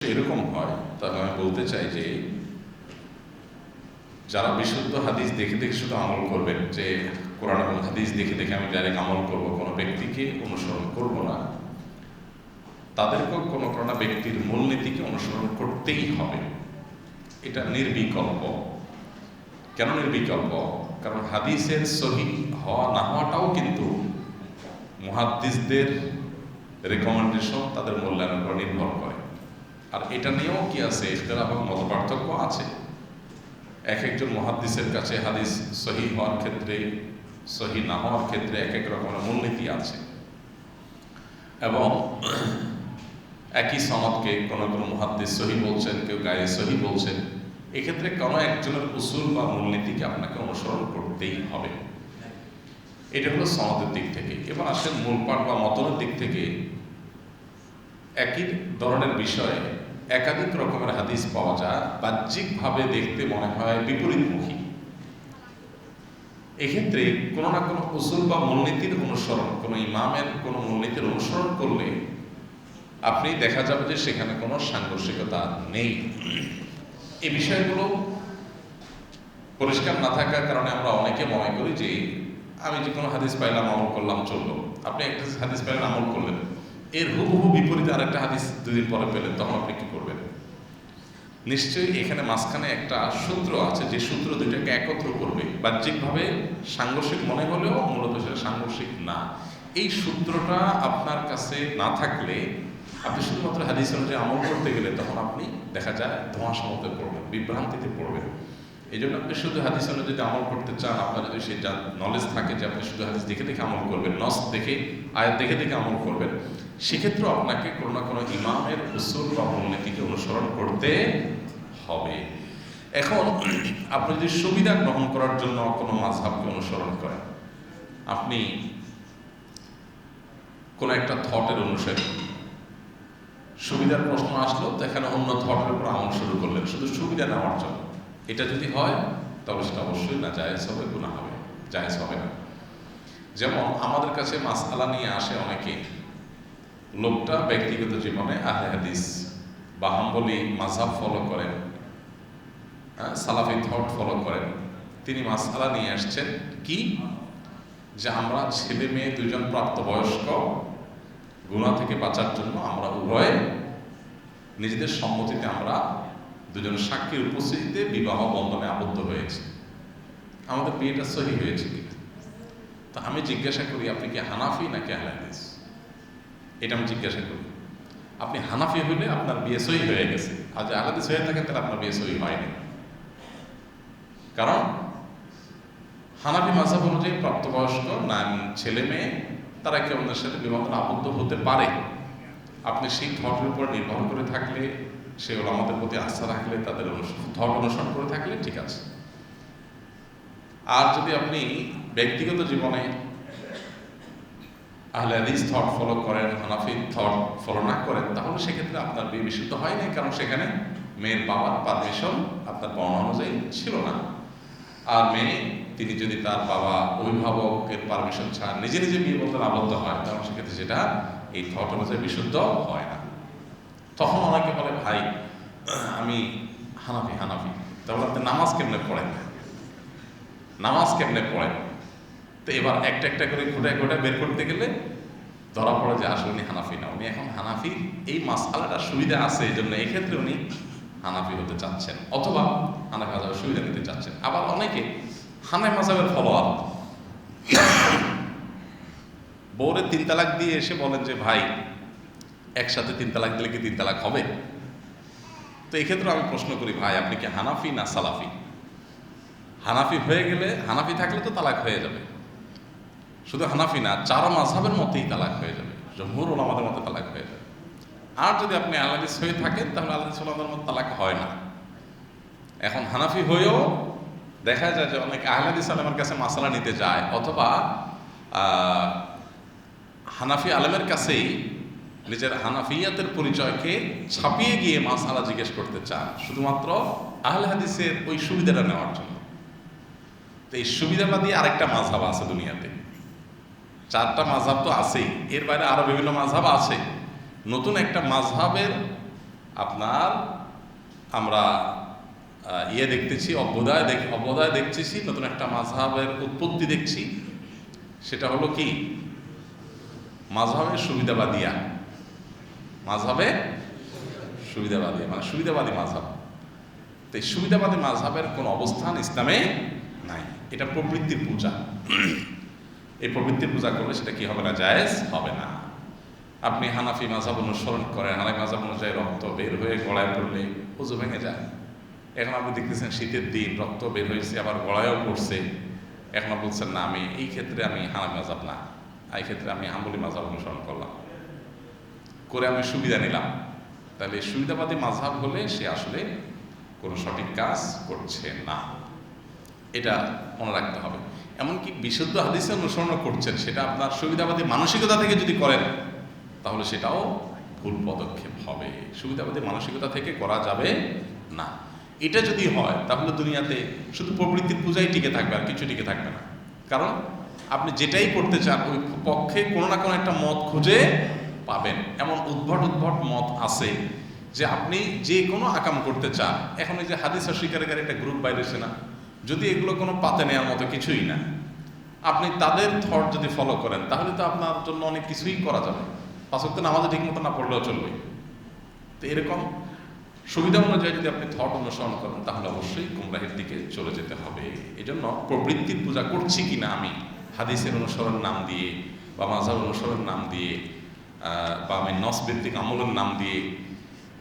এরকম হয়, তাহলে আমি বলতে চাই যে যারা বিশুদ্ধ হাদিস দেখে দেখে শুধু আমল করবেন, যে কোরআন এবং হাদিস দেখে দেখে আমি ডাইরেক্ট আমল করব, কোনো ব্যক্তিকে অনুসরণ করব না, তাদেরকেও কোনো কোনো ব্যক্তির মূলনীতিকে অনুসরণ করতেই হবে। এটা নির্বিকল্প। কেন নির্বিকল্প? কারণ হাদিসের সহিহ হওয়া না হওয়াটাও কিন্তু মুহাদ্দিসদের রেকমেন্ডেশন, তাদের মূল্যায়নের উপর নির্ভর করে। আর এটা নিয়েও কি আছে, ইখতিলাফ এবং মত পার্থক্য আছে। এক একজন মুহাদ্দিসের কাছে হাদিস সহিহ হওয়ার ক্ষেত্রে, সহিহ না হওয়ার ক্ষেত্রে এক এক রকমের মূলনীতি আছে। এবং একই সনদকে কোনো কোনো মুহাদ্দিস সহিহ বলছেন, কেউ গায়ে সহিহ বলছেন। এক্ষেত্রে কোনো একজনের উসুল বা মূলনীতিকে আপনাকে অনুসরণ করতেই হবে। এটা হলো সনদের দিক থেকে। এবার আসেন মূল পাঠ বা মতনের দিক থেকে। একই ধরনের বিষয়ে একাধিক রকমের হাদিস পাওয়া যায়, বাহ্যিকভাবে দেখতে মনে হয় বিপরীতমুখী। এক্ষেত্রে কোনো না কোনো উসুল বা মূলনীতির অনুসরণ, কোনো ইমামের কোনো মূলনীতির অনুসরণ করলে আপনি দেখা যাবে যে সেখানে কোনো সাংঘর্ষিকতা নেই। এই বিষয়গুলো পরিষ্কার না থাকার কারণে আমরা অনেকে মনে করি যে আমি যে কোনো হাদিস পাইলাম আমল করলাম, চললো। আপনি একটা হাদিস পাইলেন, আমল করলেন, এর হুবহু বিপরীতে আরেকটা হাদিস দুদিন পরে পেলেন, তখন আপনি কি করবেন? নিশ্চয়ই এখানে মাঝখানে একটা সূত্র আছে, যে সূত্র দুইটাকে একত্র করবে। বাহ্যিকভাবে সাংঘর্ষিক মনে হলেও মূলত সেটা সাংঘর্ষিক না। এই সূত্রটা আপনার কাছে না থাকলে আপনি শুধুমাত্র হাদিস অনুযায়ী আমল করতে গেলে তখন আপনি দেখা যায় ধোঁয়াশার মধ্যে পড়বেন, বিভ্রান্তিতে পড়বেন। এই জন্য আপনি শুধু হাদিস অনুযায়ী যদি আমল করতে চান, আপনার যদি সেই নলেজ থাকে যে আপনি শুধু হাদিস দেখে দেখে আমল করবেন, নস দেখে, আয়াত দেখে দেখে আমল করবেন, সেক্ষেত্রেও আপনাকে কোনো না কোনো ইমামের উসুল বা মূলনীতিকে অনুসরণ করতে হবে। এখন আপনি যদি সুবিধা গ্রহণ করার জন্য কোনো মাযহাবকে অনুসরণ করেন, আপনি কোনো একটা থটের অনুসারী, সুবিধার প্রশ্ন আসলো তো এখানে অন্য থটের উপর আমল শুরু করলেন শুধু সুবিধা নেওয়ার জন্য, এটা যদি হয় তবে সেটা অবশ্যই না জায়েজ হবে, গুনাহ হবে, জায়েজ হবে না। যেমন আমাদের কাছে মাসআলা নিয়ে আসে অনেকে, লোকটা ব্যক্তিগত জীবনে আহলে হাদিস বা হাম্বলি মাযহাব ফলো করেন, সালাফি থট ফলো করেন। তিনি মাসআলা নিয়ে আসছেন কি, যে আমরা ছেলে মেয়ে দুজন প্রাপ্তবয়স্ক, গুনাহ থেকে বাঁচার জন্য আমরা উভয়ে নিজেদের সম্মতিতে আমরা দুজন সাক্ষীর উপস্থিতিতে বিবাহ বন্ধনে আবদ্ধ হয়েছে, আমাদের বিয়েটা সহি হয়েছে কিন্তু। তা আমি জিজ্ঞাসা করি, আপনি কি হানাফি নাকি আহলে হাদিস? এটা আমি জিজ্ঞাসা করি। আপনি হানাফি হইলে আপনার বিয়ে সহি হয়ে গেছে, আর যদি আহলে হাদিস হয়ে থাকেন তাহলে আপনার বিয়ে সহি হয়নি। কারণ হানাফি মাযহাব অনুযায়ী প্রাপ্তবয়স্ক ছেলে মেয়ে তারা একে অন্যের সাথে বিবাহ আবদ্ধ হতে পারে। আপনি সেই থটের উপর নির্ভর করে থাকলে, সেগুলো আমাদের প্রতি আস্থা রাখলে, তাদের থট অনুসরণ করে থাকলে ঠিক আছে। আর যদি আপনি ব্যক্তিগত জীবনে আহলে হাদিস থট ফলো করেন, হানাফি থট ফলো না করেন, তাহলে সেক্ষেত্রে আপনার বিয়ে বিশুদ্ধ হয় নাই, কারণ সেখানে মেয়ের বাবার পারমিশন আপনার বর্ণনা অনুযায়ী ছিল না। আর মেয়ে তিনি যদি তার বাবা অভিভাবকের পারমিশন ছাড়া নিজে নিজে বিয়ে বন্ধনে আবদ্ধ হয়, তাহলে সেক্ষেত্রে সেটা এই থট অনুযায়ী বিশুদ্ধ হয় না। তখন অনেকে বলে, ভাই আমি হানাফি, তাহলে আপনি নামাজ কেমনে পড়েন, নামাজ কেমনে পড়েন? তো এবার একটা একটা করে ঘুরে ঘুরে বের করতে গেলে ধরা পড়ে যে আসলে উনি হানাফি না, উনি এখন হানাফি এই মাসআলাটা সুবিধা আছে এই জন্য এক্ষেত্রে উনি হানাফি হতে চাচ্ছেন, অথবা হানাফি মাযহাবের সুবিধা নিতে চাচ্ছেন। আবার অনেকে হানাফি মাযহাবের ফলোয়ার, বউরে 3 তালাক দিয়ে এসে বলেন যে ভাই একসাথে 3 তালাক দিলে কি 3 তালাক হবে? তো এক্ষেত্রে আমি প্রশ্ন করি, ভাই আপনি কি হানাফি না সালাফি? হানাফি হয়ে গেলে, হানাফি থাকলে তো তালাক হয়ে যাবে, শুধু হানাফি না, 4 মাযহাবের মতেই তালাক হয়ে যাবে, জমহুর উলামাদের মতে তালাক হয়ে যাবে। আর যদি আপনি আহলে হাদিস হয়ে থাকেন তাহলে আহলে হাদিস উলামাদের মতে তালাক হয় না। এখন হানাফি হয়েও দেখা যায় যে অনেক আহলে হাদিস আলেমের কাছে মাসআলা নিতে যায়, অথবা হানাফি আলেমের কাছেই নিজের হানাফিয়াতের পরিচয়কে ছাপিয়ে গিয়ে মাসআলা জিজ্ঞেস করতে চান, শুধুমাত্র আহলে হাদিসের ওই সুবিধাটা নেওয়ার জন্য। তো এই সুবিধাবাদী আরেকটা মাযহাব আছে দুনিয়াতে, 4টা মাযহাব তো আছেই, এর বাইরে আরো বিভিন্ন মাযহাব আছে। নতুন একটা মাযহাবের আপনার আমরা দেখতেছি, অভ্যুদয় দেখতেছি, নতুন একটা মাযহাবের উৎপত্তি দেখছি। সেটা হলো কি? মাযহাবে সুবিধাবাদিয়া, মানে সুবিধাবাদী মাযহাব। তো এই সুবিধাবাদী মাযহাবের কোন অবস্থান ইসলামে নাই। এটা প্রবৃত্তির পূজা। এই প্রবৃত্তির পূজা করলে সেটা কি হবে না? জায়েজ হবে না। আপনি হানাফি মাযহাব অনুসরণ করেন, হানাফি মাযহাব অনুযায়ী রক্ত বের হয়ে গলায় পড়লে ওযু ভেঙে যায়। এখন আপনি দেখতেছেন শীতের দিন, রক্ত বের হয়েছে, আবার গলায়ও পড়ছে। এখন বলছেন না, এই ক্ষেত্রে আমি হানাফি মাযহাব না, এই ক্ষেত্রে আমি হাম্বলি মাযহাব অনুসরণ করলাম, করে আমি সুবিধা নিলাম। তাহলে সুবিধাবাদী মাযহাব হলে সে আসলে কোনো সঠিক কাজ করছে না, এটা মনে রাখতে হবে। এমনকি বিশুদ্ধ হাদিসে অনুসরণ করছেন, সেটা আপনার সুবিধাবাদী মানসিকতা থেকে যদি করেন তাহলে সেটাও ভুল পদক্ষেপ হবে। সুবিধাবাদী মানসিকতা থেকে করা যাবে না। এটা যদি হয় তাহলে দুনিয়াতে শুধু প্রবৃত্তির পূজাই টিকে থাকবে, আর কিছু টিকে থাকবে না। কারণ আপনি যেটাই করতে চান ওই পক্ষে কোনো না কোনো একটা মত খুঁজে পাবেন। এমন উদ্ভট মত আছে যে আপনি যে কোনো আকাম করতে চান। এখন এই যে হাদিস অস্বীকারীদের একটা গ্রুপ বাইরেছে না, যদি এগুলো কোনো পাতে নেওয়ার মতো কিছুই না, আপনি তাদের থট যদি ফলো করেন তাহলে তো আপনার জন্য অনেক কিছুই করা যাবে। পাঁচ ওয়াক্ত নামাজে ঠিক মতো না পড়লেও চলবে। তো এরকম সুবিধা অনুযায়ী যদি আপনি থট অনুসরণ করেন তাহলে অবশ্যই গুমরাহির দিকে চলে যেতে হবে। এই জন্য প্রবৃত্তির পূজা করছি কিনা আমি হাদিসের অনুসরণ নাম দিয়ে বা মাযহাব অনুসরণ নাম দিয়ে বা আমি নস ভিত্তিক আমলের নাম দিয়ে,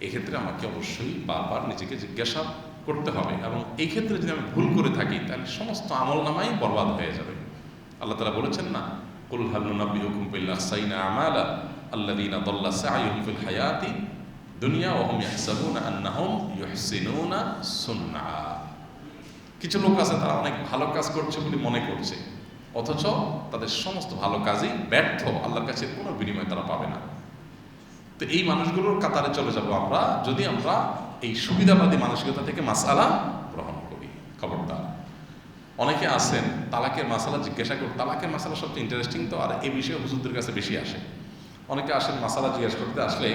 এক্ষেত্রে আমাকে অবশ্যই বারবার নিজেকে জিজ্ঞাসা করতে হবে। এবং এই ক্ষেত্রে যদি আমি ভুল করে থাকি তাহলে সমস্ত আমল নামাই বরবাদ হয়ে যাবে। আল্লাহ তাআলা বলেছেন না, কুল হাল নুনাব্বিউকুম বিল আখসারিনা আমালা আল্লাযীনা দাল্লা সা'য়ুহুম ফিল হায়াতি দুনিয়া ওয়া হুম ইয়াহসাবুনা আন্নাহুম ইউহসিনুনা সুন্না। কিছু লোক আছে তারা অনেক ভালো কাজ করছে বলে মনে করছে, অথচ তাদের সমস্ত ভালো কাজই ব্যর্থ, আল্লাহর কাছে কোনো বিনিময় তারা পাবে না। তো এই মানুষগুলোর কাতারে চলে যাব আমরা যদি আমরা এই সুবিধাবাদী মানসিকতা থেকে মাসআলা গ্রহণ করি। খবরদার। অনেকে আছেন তালাকের মাসালা জিজ্ঞাসা করতে, তালাকের মাসালা সবচেয়ে ইন্টারেস্টিং তো, আর এই বিষয়ে হুজুরদের কাছে বেশি আসে। অনেকে আসেন মাসালা জিজ্ঞাসা করতে, আসলে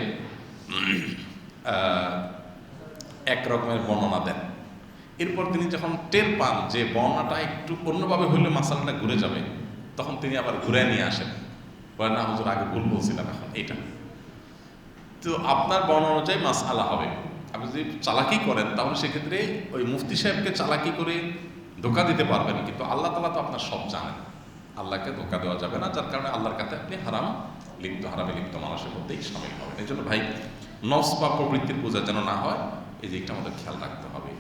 এক রকমের বর্ণনা দেন। এরপর তিনি যখন টের পান যে বর্ণনাটা একটু অন্যভাবে হইলে মাসালাটা ঘুরে যাবে, তখন তিনি আবার ঘুরে নিয়ে আসেন, বলেন না হুজুর আগে ভুল বলছিলাম, এখন এইটা। তো আপনার বর্ণনা অনুযায়ী মাসআলা হবে। আপনি যদি চালাকি করেন তাহলে সেক্ষেত্রে ওই মুফতি সাহেবকে চালাকি করে ধোকা দিতে পারবেন, কিন্তু আল্লাহ তাআলা তো আপনার সব জানেন। আল্লাহকে ধোকা দেওয়া যাবে না, যার কারণে আল্লাহর কাছে আপনি হারামে লিপ্ত মানুষের মধ্যেই শামিল হবেন। এই জন্য ভাই, নফস বা প্রবৃত্তির পূজা যেন না হয়, এই দিকটা আমাদের খেয়াল রাখতে হবে।